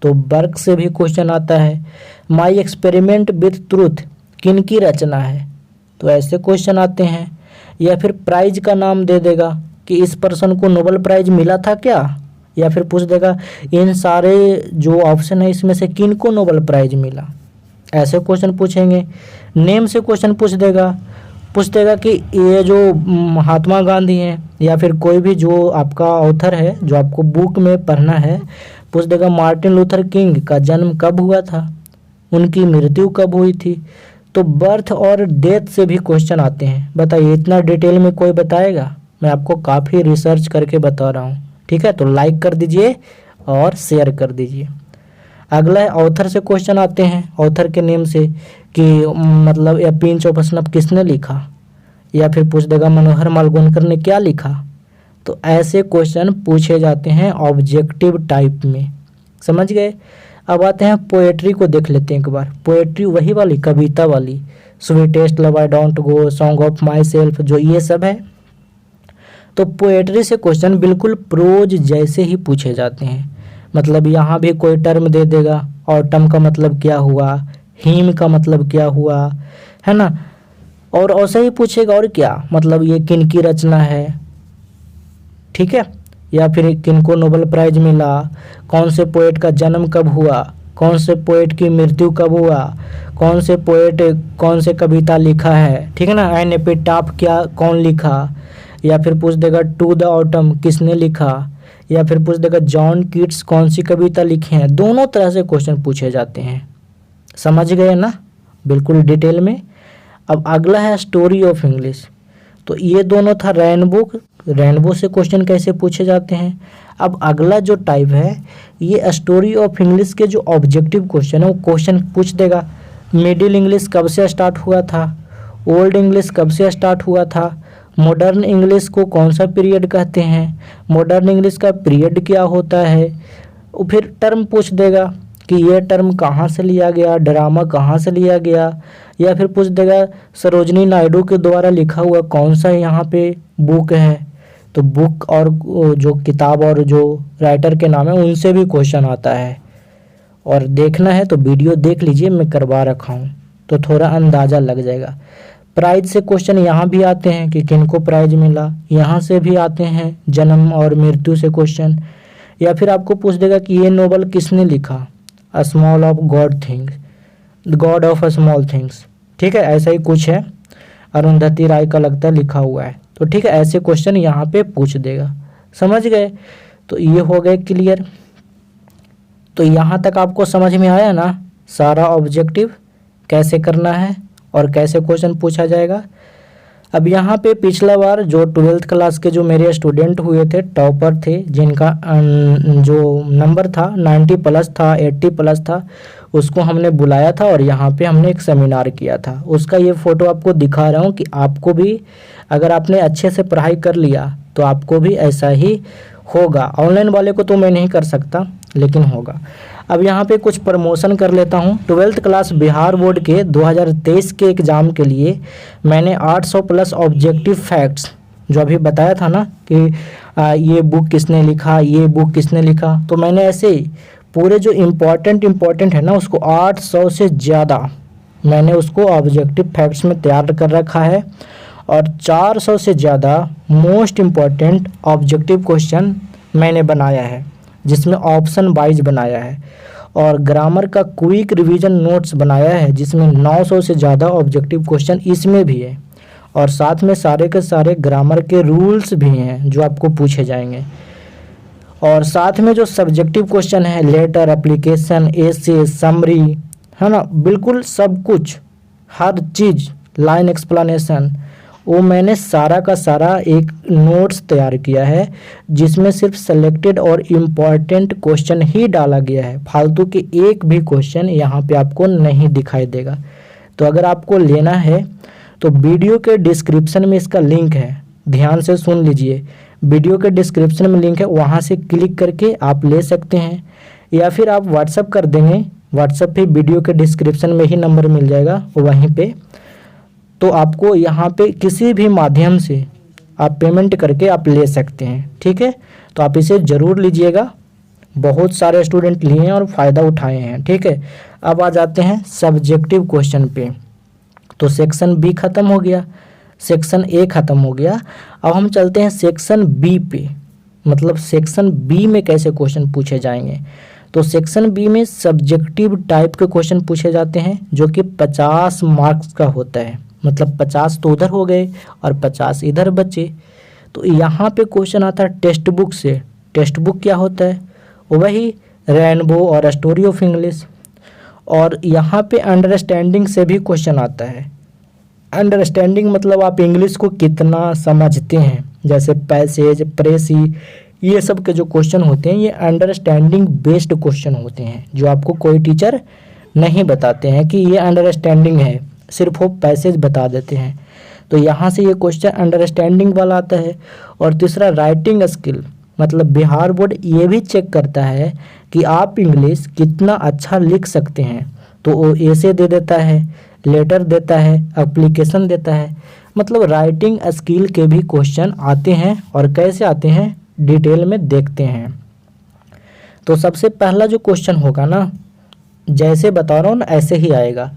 तो बर्क से भी क्वेश्चन आता है। माई एक्सपेरिमेंट विथ ट्रूथ किन की रचना है, तो ऐसे क्वेश्चन आते हैं। या फिर प्राइज का नाम दे देगा कि इस पर्सन को नोबेल प्राइज मिला था क्या, या फिर पूछ देगा इन सारे जो ऑप्शन है इसमें से किन को नोबेल प्राइज मिला, ऐसे क्वेश्चन पूछेंगे। नेम से क्वेश्चन पूछ देगा कि ये जो महात्मा गांधी हैं या फिर कोई भी जो आपका ऑथर है जो आपको बुक में पढ़ना है, पूछ देगा मार्टिन लूथर किंग का जन्म कब हुआ था, उनकी मृत्यु कब हुई थी। तो बर्थ और डेथ से भी क्वेश्चन आते हैं। बताइए इतना डिटेल में कोई बताएगा, मैं आपको काफ़ी रिसर्च करके बता रहा हूँ, ठीक है। तो लाइक कर दीजिए और शेयर कर दीजिए। अगला है ऑथर से क्वेश्चन आते हैं, ऑथर के नेम से कि मतलब या पिंच ऑफ स्नफ किसने लिखा, या फिर पूछ देगा मनोहर मालगोनकर ने क्या लिखा। तो ऐसे क्वेश्चन पूछे जाते हैं ऑब्जेक्टिव टाइप में, समझ गए। अब आते हैं पोएट्री को देख लेते हैं एक बार। पोएट्री वही वाली कविता वाली, sweetest love I don't go, song of my self, जो ये सब है। तो पोएट्री से क्वेश्चन बिल्कुल प्रोज जैसे ही पूछे जाते हैं। मतलब यहाँ भी कोई टर्म दे देगा, ऑटम का मतलब क्या हुआ, हीम का मतलब क्या हुआ, है ना, और ऐसे ही पूछेगा और क्या, मतलब ये किन की रचना है, ठीक है। या फिर किनको नोबेल प्राइज मिला, कौन से पोएट का जन्म कब हुआ, कौन से पोएट की मृत्यु कब हुआ, कौन से पोएट कौन से कविता लिखा है, ठीक है ना, एन एपिटाफ क्या कौन लिखा। या फिर पूछ देगा टू द ऑटम किसने लिखा, या फिर पूछ देगा जॉन कीट्स कौन सी कविता लिखे हैं। दोनों तरह से क्वेश्चन पूछे जाते हैं, समझ गए ना, बिल्कुल डिटेल में। अब अगला है स्टोरी ऑफ इंग्लिश। तो ये दोनों था रेनबो से क्वेश्चन कैसे पूछे जाते हैं। अब अगला जो टाइप है ये स्टोरी ऑफ इंग्लिश के जो ऑब्जेक्टिव क्वेश्चन है वो क्वेश्चन पूछ देगा मिडिल इंग्लिश कब से स्टार्ट हुआ था, ओल्ड इंग्लिश कब से स्टार्ट हुआ था, मॉडर्न इंग्लिश को कौन सा पीरियड कहते हैं, मॉडर्न इंग्लिश का पीरियड क्या होता है। फिर टर्म पूछ देगा कि ये टर्म कहाँ से लिया गया, ड्रामा कहाँ से लिया गया, या फिर पूछ देगा सरोजनी नायडू के द्वारा लिखा हुआ कौन सा यहाँ पे बुक है। तो बुक और जो किताब और जो राइटर के नाम है उनसे भी क्वेश्चन आता है। और देखना है तो वीडियो देख लीजिए, मैं करवा रखा हूँ तो थोड़ा अंदाज़ा लग जाएगा। प्राइज से क्वेश्चन यहाँ भी आते हैं कि किनको प्राइज मिला, यहाँ से भी आते हैं जन्म और मृत्यु से क्वेश्चन। या फिर आपको पूछ देगा कि ये नोवेल किसने लिखा, a small of God things, God of a small things. ठीक है, ऐसा ही कुछ है, अरुंधति राय का लगता है लिखा हुआ है। तो ठीक है, ऐसे क्वेश्चन यहाँ पे पूछ देगा। समझ गए? तो ये हो गए क्लियर। तो यहाँ तक आपको समझ में आया ना सारा ऑब्जेक्टिव कैसे करना है और कैसे क्वेश्चन पूछा जाएगा। अब यहाँ पे पिछला बार जो 12th क्लास के जो मेरे स्टूडेंट हुए थे, टॉपर थे, जिनका जो नंबर था 90 प्लस था, 80 प्लस था, उसको हमने बुलाया था और यहाँ पे हमने एक सेमिनार किया था। उसका ये फ़ोटो आपको दिखा रहा हूँ कि आपको भी अगर आपने अच्छे से पढ़ाई कर लिया तो आपको भी ऐसा ही होगा। ऑनलाइन वाले को तो मैं नहीं कर सकता, लेकिन होगा। अब यहाँ पे कुछ प्रमोशन कर लेता हूँ। 12th क्लास बिहार बोर्ड के 2023 के एग्ज़ाम के लिए मैंने 800 प्लस ऑब्जेक्टिव फैक्ट्स जो अभी बताया था ना कि ये बुक किसने लिखा, ये बुक किसने लिखा, तो मैंने ऐसे ही पूरे जो इम्पॉर्टेंट है ना उसको 800 से ज़्यादा मैंने उसको ऑब्जेक्टिव फैक्ट्स में तैयार कर रखा है। और 400 से ज़्यादा मोस्ट इम्पॉर्टेंट ऑब्जेक्टिव क्वेश्चन मैंने बनाया है, जिसमें ऑप्शन वाइज बनाया है। और ग्रामर का क्विक रिवीजन नोट्स बनाया है, जिसमें 900 से ज़्यादा ऑब्जेक्टिव क्वेश्चन इसमें भी है। और साथ में सारे के सारे ग्रामर के रूल्स भी हैं जो आपको पूछे जाएंगे। और साथ में जो सब्जेक्टिव क्वेश्चन है, लेटर, एप्लीकेशन, एसे, समरी, है ना, बिल्कुल सब कुछ, हर चीज़, लाइन एक्सप्लेनेशन, वो मैंने सारा का सारा एक नोट्स तैयार किया है, जिसमें सिर्फ सेलेक्टेड और इम्पॉर्टेंट क्वेश्चन ही डाला गया है। फालतू के एक भी क्वेश्चन यहाँ पे आपको नहीं दिखाई देगा। तो अगर आपको लेना है तो वीडियो के डिस्क्रिप्शन में इसका लिंक है, ध्यान से सुन लीजिए। वीडियो के डिस्क्रिप्शन में लिंक है, वहाँ से क्लिक करके आप ले सकते हैं। या फिर आप व्हाट्सअप कर देंगे, व्हाट्सअप पे वीडियो के डिस्क्रिप्शन में ही नंबर मिल जाएगा वहीं पे। तो आपको यहाँ पे किसी भी माध्यम से आप पेमेंट करके आप ले सकते हैं। ठीक है, तो आप इसे ज़रूर लीजिएगा। बहुत सारे स्टूडेंट लिए हैं और फ़ायदा उठाए हैं। ठीक है, अब आ जाते हैं सब्जेक्टिव क्वेश्चन पे। तो सेक्शन बी ख़त्म हो गया, सेक्शन ए ख़त्म हो गया। अब हम चलते हैं सेक्शन बी पे, मतलब सेक्शन बी में कैसे क्वेश्चन पूछे जाएंगे। तो सेक्शन बी में सब्जेक्टिव टाइप के क्वेश्चन पूछे जाते हैं, जो कि 50 मार्क्स का होता है। मतलब 50 तो उधर हो गए और 50 इधर बचे। तो यहाँ पे क्वेश्चन आता है टेक्स्ट बुक से। टेक्स्ट बुक क्या होता है? वही रेनबो और स्टोरी ऑफ इंग्लिश। और यहाँ पे अंडरस्टैंडिंग से भी क्वेश्चन आता है। अंडरस्टैंडिंग मतलब आप इंग्लिश को कितना समझते हैं, जैसे पैसेज, प्रेसी, ये सब के जो क्वेश्चन होते हैं ये अंडरस्टैंडिंग बेस्ड क्वेश्चन होते हैं, जो आपको कोई टीचर नहीं बताते हैं कि ये अंडरस्टैंडिंग है, सिर्फ वो पैसेज बता देते हैं। तो यहाँ से ये क्वेश्चन अंडरस्टैंडिंग वाला आता है। और तीसरा राइटिंग स्किल, मतलब बिहार बोर्ड ये भी चेक करता है कि आप इंग्लिश कितना अच्छा लिख सकते हैं। तो वो ऐसे दे देता है, लेटर देता है, एप्लीकेशन देता है। मतलब राइटिंग स्किल के भी क्वेश्चन आते हैं। और कैसे आते हैं डिटेल में देखते हैं। तो सबसे पहला जो क्वेश्चन होगा ना, जैसे बता रहा हूँ ना ऐसे ही आएगा।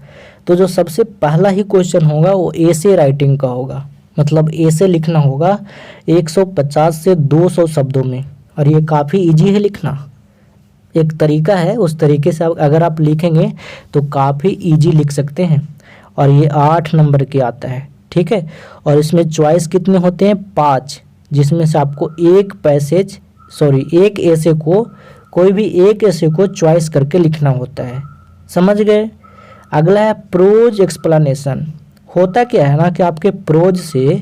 तो जो सबसे पहला ही क्वेश्चन होगा वो ऐसे राइटिंग का होगा, मतलब ऐसे लिखना होगा 150 से 200 शब्दों में। और ये काफ़ी इजी है लिखना, एक तरीका है, उस तरीके से अगर आप लिखेंगे तो काफ़ी इजी लिख सकते हैं। और ये 8 नंबर के आता है। ठीक है, और इसमें चॉइस कितने होते हैं? 5, जिसमें से आपको एक ऐसे को, कोई भी एक ऐसे को चॉइस करके लिखना होता है। समझ गए? अगला है प्रोज एक्सप्लेनेशन। होता क्या है ना कि आपके प्रोज से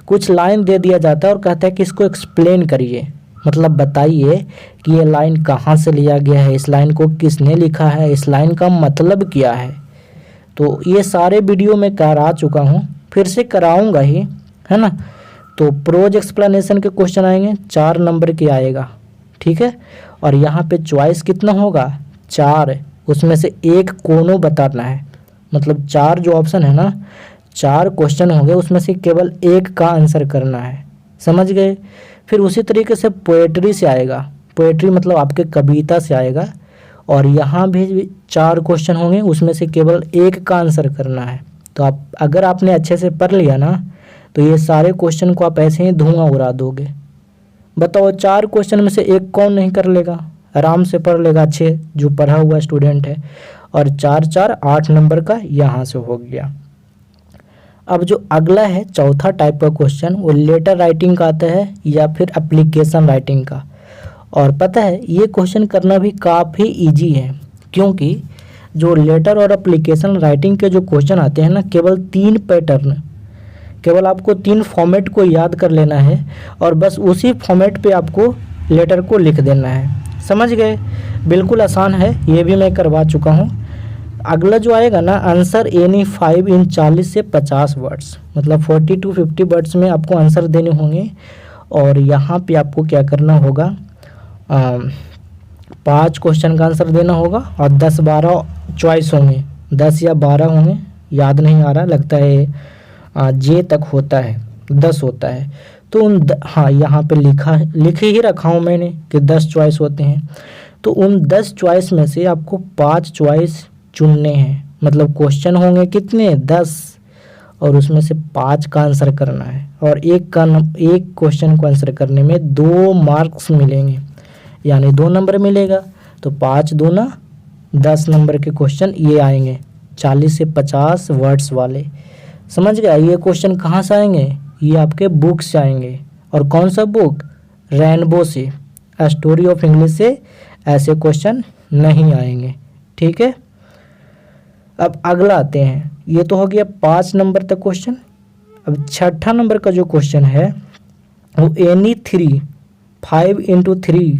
कुछ लाइन दे दिया जाता है और कहता है कि इसको एक्सप्लेन करिए, मतलब बताइए कि ये लाइन कहाँ से लिया गया है, इस लाइन को किसने लिखा है, इस लाइन का मतलब क्या है। तो ये सारे वीडियो मैं करा चुका हूँ, फिर से कराऊंगा ही, है ना। तो प्रोज एक्सप्लेनेशन के क्वेश्चन आएंगे, 4 नंबर के आएगा, ठीक है। और यहाँ पे चॉइस कितना होगा, 4, उसमें से एक कोनो बताना है। मतलब 4 जो ऑप्शन है ना, 4 क्वेश्चन होंगे, उसमें से केवल एक का आंसर करना है, समझ गए। फिर उसी तरीके से पोएट्री से आएगा, पोएट्री मतलब आपके कविता से आएगा, और यहाँ भी 4 क्वेश्चन होंगे, उसमें से केवल एक का आंसर करना है। तो आप अगर आपने अच्छे से पढ़ लिया ना, तो ये सारे क्वेश्चन को आप ऐसे ही धुआं उड़ा दोगे। बताओ 4 क्वेश्चन में से एक कौन नहीं कर लेगा, आराम से पढ़ लेगा, अच्छे जो पढ़ा हुआ स्टूडेंट है। और 4 8 नंबर का यहाँ से हो गया। अब जो अगला है चौथा टाइप का क्वेश्चन, वो लेटर राइटिंग का आता है या फिर एप्लीकेशन राइटिंग का। और पता है ये क्वेश्चन करना भी काफ़ी इजी है, क्योंकि जो लेटर और एप्लीकेशन राइटिंग के जो क्वेश्चन आते हैं ना, केवल 3 पैटर्न, केवल आपको 3 फॉर्मेट को याद कर लेना है, और बस उसी फॉर्मेट पे आपको लेटर को लिख देना है, समझ गए। बिल्कुल आसान है, ये भी मैं करवा चुका हूँ। अगला जो आएगा ना, आंसर एनी 5 इन 40 से 50 वर्ड्स, मतलब 40 to 50 वर्ड्स में आपको आंसर देने होंगे। और यहाँ पे आपको क्या करना होगा, 5 क्वेश्चन का आंसर देना होगा, और 10-12 चॉइस होंगे, 10 या 12 होंगे, याद नहीं आ रहा, लगता है जे तक होता है, 10 होता है। तो हाँ यहाँ पे लिख ही रखा हूँ मैंने कि 10 चॉइस होते हैं। तो उन 10 चॉइस में से आपको 5 चॉइस चुनने हैं, मतलब क्वेश्चन होंगे कितने, 10, और उसमें से 5 का आंसर करना है। और एक क्वेश्चन को आंसर करने में 2 मार्क्स मिलेंगे, यानी 2 नंबर मिलेगा। तो 5 दूना 10 नंबर के क्वेश्चन ये आएंगे, 40 से 50 वर्ड्स वाले, समझ गया। ये क्वेश्चन कहाँ से आएंगे, ये आपके बुक से आएंगे। और कौन सा बुक, रेनबो से, स्टोरी ऑफ इंग्लिश से ऐसे क्वेश्चन नहीं आएंगे, ठीक है। अब अगला आते हैं, ये तो हो गया 5 नंबर तक क्वेश्चन। अब 6ठा नंबर का जो क्वेश्चन है वो एनी 3 5 into 3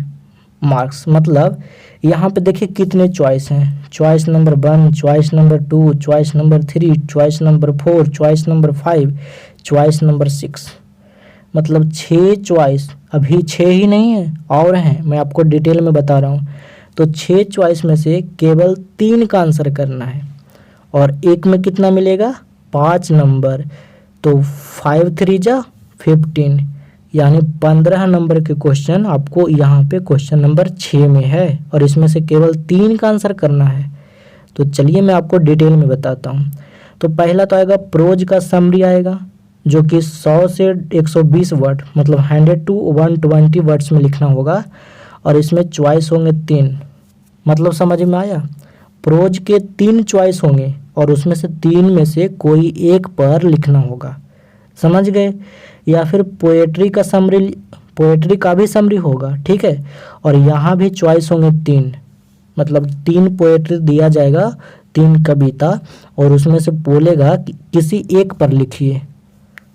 मार्क्स, मतलब यहाँ पे देखिए कितने चॉइस हैं, choice number 1, choice number 2, choice number 3, choice number 4, choice number 5, choice number 6, मतलब 6 चॉइस। अभी 6 ही नहीं है, और हैं, मैं आपको डिटेल में बता रहा हूँ। तो 6 चॉइस में से केवल 3 का आंसर करना है, और एक में कितना मिलेगा, 5 नंबर। तो 5 3 जा 15, यानी 15 नंबर के क्वेश्चन आपको यहाँ पे क्वेश्चन नंबर 6 में है, और इसमें से केवल 3 का आंसर करना है। तो चलिए मैं आपको डिटेल में बताता हूँ। तो पहला तो आएगा प्रोज का समरी आएगा, जो कि 100 से 120 वर्ड, मतलब 100 to 120 वर्ड्स में लिखना होगा, और इसमें चॉइस होंगे 3, मतलब समझ में आया। प्रोज के 3 चॉइस होंगे, और उसमें से 3 में से कोई एक पर लिखना होगा, समझ गए। या फिर पोएट्री का भी समरी होगा, ठीक है। और यहाँ भी चॉइस होंगे 3, मतलब 3 पोएट्री दिया जाएगा, 3 कविता, और उसमें से बोलेगा कि किसी एक पर लिखिए।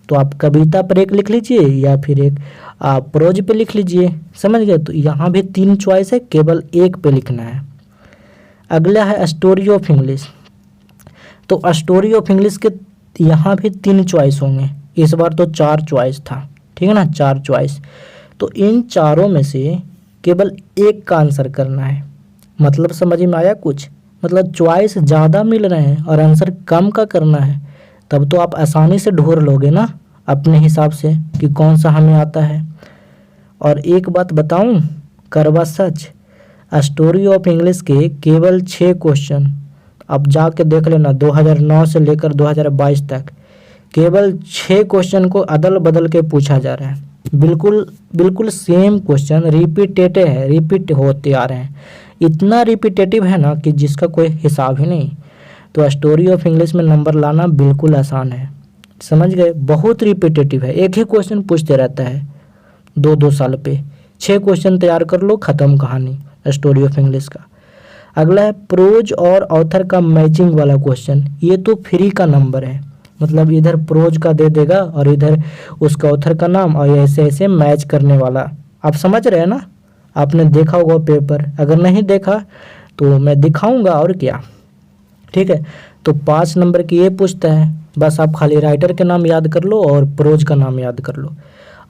तो आप कविता पर एक लिख लीजिए, या फिर एक प्रोज पे लिख लीजिए, समझ गए। तो यहाँ भी 3 चॉइस है, केवल एक पे लिखना है। अगला है स्टोरी ऑफ इंग्लिश। तो स्टोरी ऑफ इंग्लिश के यहाँ भी 3 चॉइस होंगे, इस बार तो 4 चॉइस था, ठीक है ना, 4 चॉइस। तो इन चारों में से केवल एक का आंसर करना है, मतलब समझ में आया कुछ, मतलब चॉइस ज़्यादा मिल रहे हैं और आंसर कम का करना है, तब तो आप आसानी से ढूंढ लोगे ना अपने हिसाब से कि कौन सा हमें आता है। और एक बात बताऊं, करवा सच, स्टोरी ऑफ इंग्लिश के केवल 6 क्वेश्चन, अब जाके देख लेना, 2009 से लेकर 2022 तक केवल 6 क्वेश्चन को अदल बदल के पूछा जा रहा है। बिल्कुल सेम क्वेश्चन रिपीट होते आ रहे हैं, इतना रिपीटेटिव है ना कि जिसका कोई हिसाब ही नहीं। तो स्टोरी ऑफ इंग्लिश में नंबर लाना बिल्कुल आसान है, समझ गए। बहुत रिपीटेटिव है, एक ही क्वेश्चन पूछते रहता है 2-2 साल पे, 6 क्वेश्चन तैयार कर लो, ख़त्म कहानी स्टोरी ऑफ इंग्लिश का। अगला है प्रोज और ऑथर का मैचिंग वाला क्वेश्चन। ये तो फ्री का नंबर है, मतलब इधर प्रोज का दे देगा और इधर उसका ऑथर का नाम, और ऐसे ऐसे मैच करने वाला। आप समझ रहे हैं ना, आपने देखा होगा पेपर, अगर नहीं देखा तो मैं दिखाऊंगा, और क्या, ठीक है। तो 5 नंबर की ये पूछता है, बस आप खाली राइटर के नाम याद कर लो और प्रोज का नाम याद कर लो।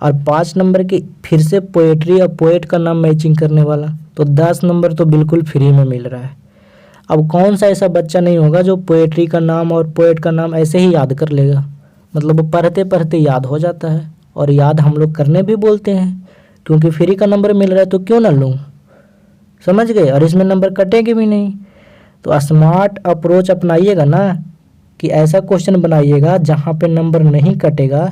और 5 नंबर की फिर से पोएट्री और पोएट का नाम मैचिंग करने वाला, तो 10 नंबर तो बिल्कुल फ्री में मिल रहा है। अब कौन सा ऐसा बच्चा नहीं होगा जो पोएट्री का नाम और पोएट का नाम ऐसे ही याद कर लेगा, मतलब वो पढ़ते पढ़ते याद हो जाता है। और याद हम लोग करने भी बोलते हैं, क्योंकि फ्री का नंबर मिल रहा है तो क्यों ना लूँ, समझ गए। और इसमें नंबर कटेंगे भी नहीं। तो स्मार्ट अप्रोच अपनाइएगा ना, कि ऐसा क्वेश्चन बनाइएगा जहाँ पे नंबर नहीं कटेगा,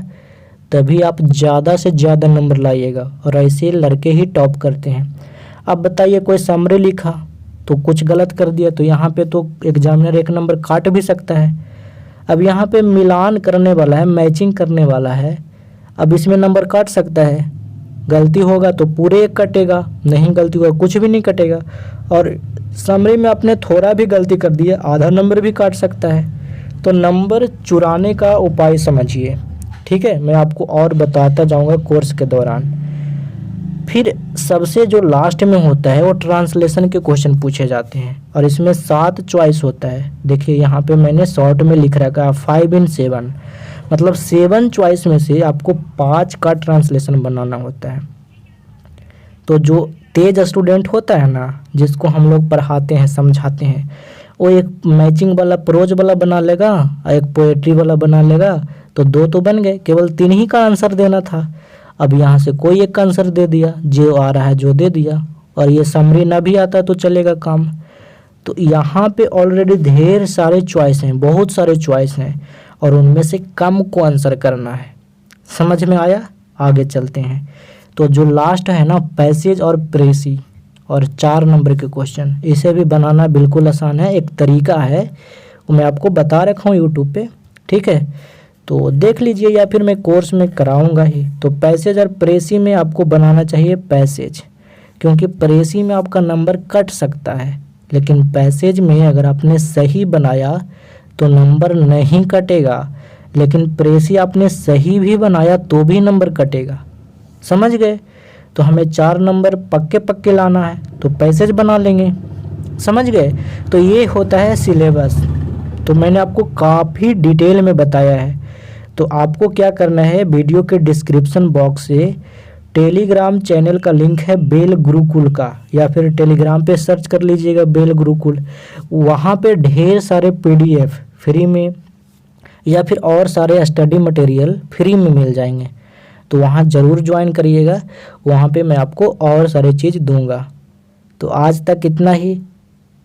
तभी आप ज़्यादा से ज़्यादा नंबर लाइएगा। और ऐसे लड़के ही टॉप करते हैं। अब बताइए, कोई समरी लिखा तो कुछ गलत कर दिया, तो यहाँ पे तो एग्जामिनर 1 नंबर काट भी सकता है। अब यहाँ पे मिलान करने वाला है, मैचिंग करने वाला है, अब इसमें नंबर काट सकता है। गलती होगा तो पूरे 1 कटेगा, नहीं गलती होगा कुछ भी नहीं कटेगा। और समरी में आपने थोड़ा भी गलती कर दिया, आधा नंबर भी काट सकता है। तो नंबर चुराने का उपाय समझिए, ठीक है। मैं आपको और बताता जाऊंगा कोर्स के दौरान। फिर सबसे जो लास्ट में होता है वो ट्रांसलेशन के क्वेश्चन पूछे जाते हैं, और इसमें 7 चॉइस होता है। देखिए यहाँ पे मैंने शॉर्ट में लिख रखा है 5 in 7, मतलब 7 चॉइस में से आपको 5 का ट्रांसलेशन बनाना होता है। तो जो तेज स्टूडेंट होता है ना, जिसको हम लोग पढ़ाते हैं समझाते हैं, वो एक मैचिंग वाला प्रोज वाला बना लेगा और एक पोएट्री वाला बना लेगा, तो 2 तो बन गए, केवल 3 ही का आंसर देना था। अब यहाँ से कोई एक का आंसर दे दिया, जो आ रहा है जो दे दिया, और ये समरी ना भी आता तो चलेगा काम। तो यहाँ पे ऑलरेडी ढेर सारे चॉइस हैं, बहुत सारे चॉइस हैं, और उनमें से कम को आंसर करना है। समझ में आया? आगे चलते हैं। तो जो लास्ट है ना, पैसेज और प्रेसी, और 4 नंबर के क्वेश्चन, इसे भी बनाना बिल्कुल आसान है। एक तरीका है, वो मैं आपको बता रखा हूँ यूट्यूब पे, ठीक है, तो देख लीजिए, या फिर मैं कोर्स में कराऊंगा ही। तो पैसेज और प्रेसी में आपको बनाना चाहिए पैसेज, क्योंकि प्रेसी में आपका नंबर कट सकता है, लेकिन पैसेज में अगर आपने सही बनाया तो नंबर नहीं कटेगा, लेकिन प्रेसी आपने सही भी बनाया तो भी नंबर कटेगा। समझ गए? तो हमें 4 नंबर पक्के पक्के लाना है, तो पैसेज बना लेंगे। समझ गए? तो ये होता है सिलेबस। तो मैंने आपको काफ़ी डिटेल में बताया है। तो आपको क्या करना है, वीडियो के डिस्क्रिप्शन बॉक्स से टेलीग्राम चैनल का लिंक है बेल गुरुकुल का, या फिर टेलीग्राम पे सर्च कर लीजिएगा बेल गुरुकुल। वहाँ पे ढेर सारे PDF फ्री में, या फिर और सारे स्टडी मटेरियल फ्री में मिल जाएंगे। तो वहाँ ज़रूर ज्वाइन करिएगा, वहाँ पे मैं आपको और सारी चीज़ दूंगा। तो आज तक इतना ही।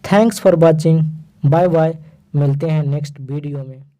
Thanks for watching, bye bye, मिलते हैं नेक्स्ट वीडियो में।